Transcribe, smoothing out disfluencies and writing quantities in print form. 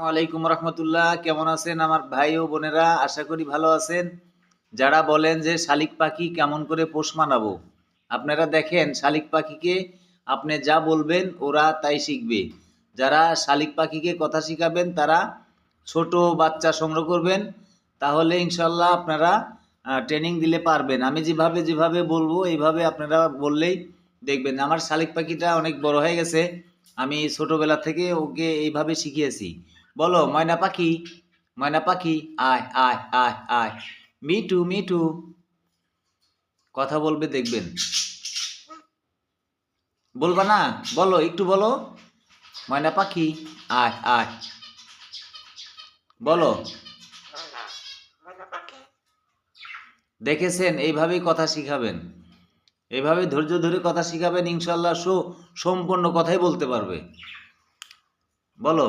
ওয়ালাইকুম রহমতুল্লাহ। কেমন আছেন আমার ভাই ও বোনেরা? আশা করি ভালো আছেন। যারা বলেন যে শালিক পাখি কেমন করে পোষ মানাবো, আপনারা দেখেন শালিক পাখিকে আপনি যা বলবেন ওরা তাই শিখবে। যারা শালিক পাখিকে কথা শিখাবেন তারা ছোট বাচ্চা সংগ্রহ করবেন, তাহলে ইনশাল্লাহ আপনারা ট্রেনিং দিলে পারবেন। আমি যেভাবে যেভাবে বলবো এইভাবে আপনারা বললেই দেখবেন। আমার শালিক পাখিটা অনেক বড় হয়ে গেছে, আমি ছোটবেলা থেকে ওকে এইভাবে শিখিয়েছি। বলো ময়না পাখি, ময়না পাখি, আয় আয় আয় আয়, মিঠু মিঠু, কথা বলবে দেখবেন। বলবা না? বলো, একটু বলো, ময়না পাখি, আয় আয়, বলো। দেখেছেন? এইভাবেই কথা শিখাবেন, এইভাবে ধৈর্য ধরে কথা শিখাবেন, ইনশাল্লাহ সম্পূর্ণ কথাই বলতে পারবে। বলো।